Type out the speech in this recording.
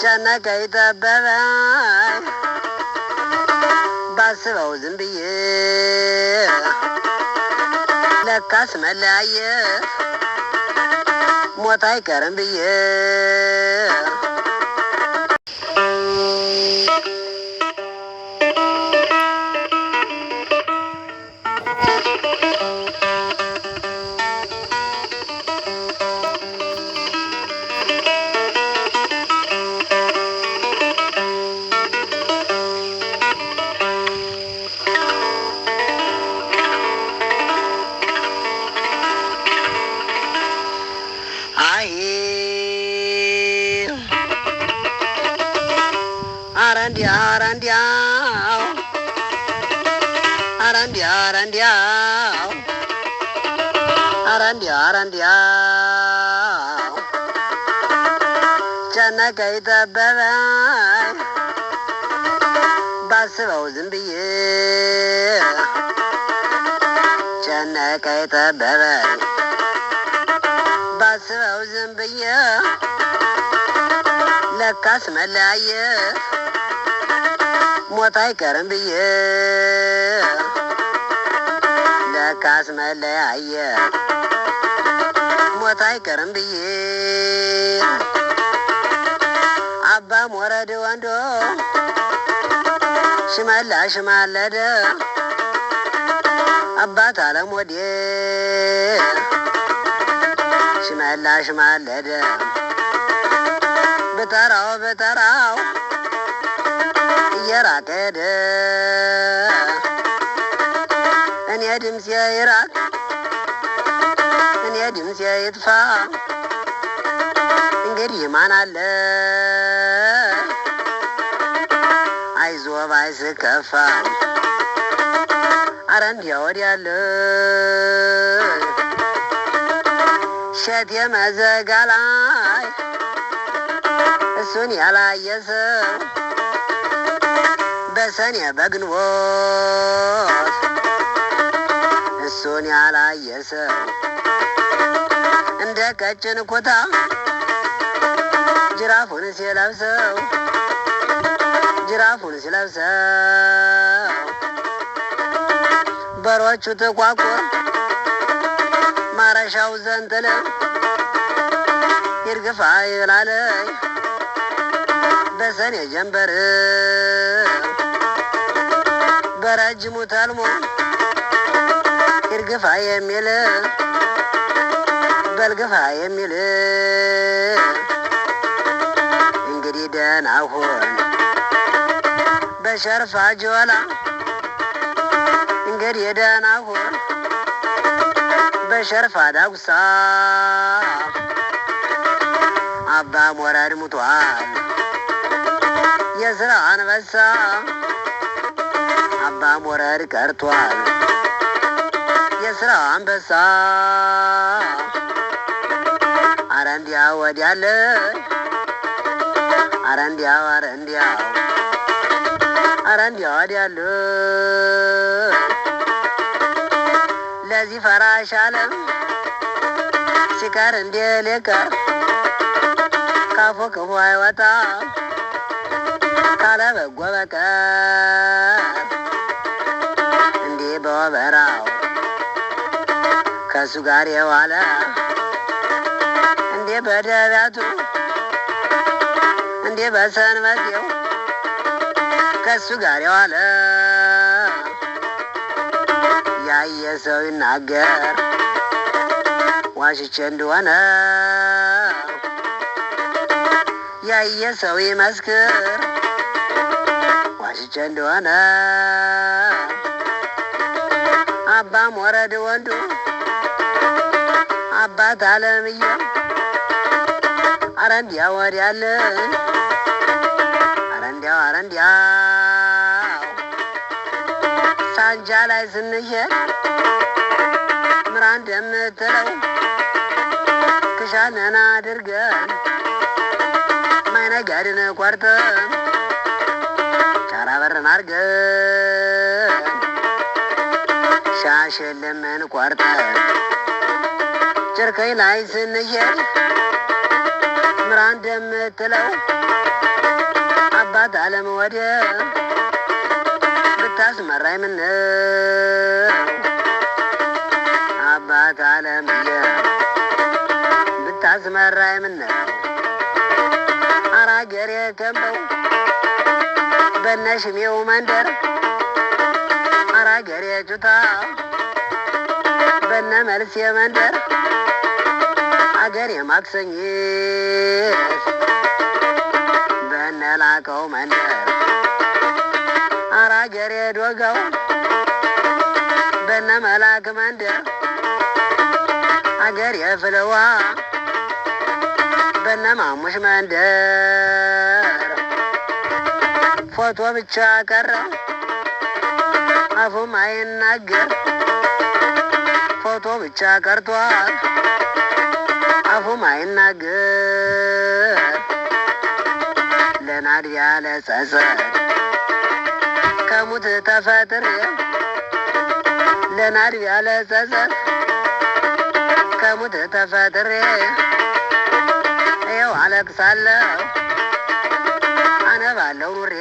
ጨነቀኝ ጠበበኝ ባስበው ዝም ብዬ ለካስ መለያየት ሞት አይቀርም ብዬ ጨነቀኝ ጠበበኝ ባስበው ዝም ብዬ ጨነቀኝ ጠበበኝ ባስበው ዝም ብዬ ለካስ መለያየት ሞት አይቀርም ብዬ ለካስ መለያየት ሞት አይቀርም ብዬ አባ ሞረድ ወንዶ ሽመላሽ ማለደ አባት አለም ወዴ ሽመላሽ ማለደ በጠራው እየራቀ ሄደ እኔ ድምፄ ይራቅ እኔ ድምፄ ይጥፋ እንግዲህ ማን አለ አይዞ ባይስከፋ አረ እንዲያ ወዲያ አለ ሸቴ መዘጋ ላይ እሱን ያላየ ሰው በሰኔ በግንቦት እሱን ያላየ ሰው እንደ ቀጭን ኩታ ጅራፉን ሲለብሰው በሮቹ ተቋቁር ማረሻው ዘንጥል ይርግፋ ይላለኝ በሰኔ ጀንበር በረጅሙ ተልሞ ይርግፋ የሚል በልግፋ የሚል እንግዲህ ደህና ሁን በሸርፋ ጆላ እንግዲህ ደህና ሁን በሸርፋ ዳጉሳ አባ ሞረድ ሙቷል የስራ አንበሳ አባ ሞረድ ቀርቷል የስራ አንበሳ አረ እንዲያው ወዲያለ አረ እንዲያው ወዲያለ ለዚህ ፈራሽ ዓለም ሲቀር እንደ ሌቀር ካፎ ክፉ አይወጣ ካለ በጎ በቀር እንዲህ በወበራው ከሱ ጋር የዋለ እንዴ በደቢያቱ እንዴ በሰንበቴው ከሱ ጋር የዋለ ያየ ሰው ይናገር ዋሽቼ እንደሆነ ያየ ሰው ይመስክር ዋሽቼ እንደሆነ አባ ሞረድ ወንዱ አባት አለምዬ አረ እንዲያው ወዲያለ አረ እንዲያው ሳንጃ ላይ ስንሄድ ምራ እንደምትለው ክሻነና አድርገን ማይነጋድን ቆርጠን ጫራ በርን አርገን ሻሽ የለምን ቆርጠን ጭርከኝ ላይ ስንሄድ ምራ እንደምትለው አባት አለም ወዲያ ብታስመራኝ ምነው አባት አለምዬ ብታስመራኝ ምነው አራገሬ ከንበው በነሽሜው መንደር አራገሬ ጩታ በነ መልስ የመንደር አገሬ ማክሰኝት በነላቀው መንደር አራገሬ ዶጋው በነ መላክ መንደር አገሬ ፍልዋ በነ ማሙሽ መንደር ፎቶ ብቻ ቀረ አፉም አይናገር ፎቶ ብቻ ቀርቷል አፉም አይናገር ለናድ ያለ ጸጸት ከሙት ተፈጥሬ ለናድ ያለ ጸጸት ከሙት ተፈጥሬ ይኸው አለቅሳለሁ አነባለሁ ኑሬ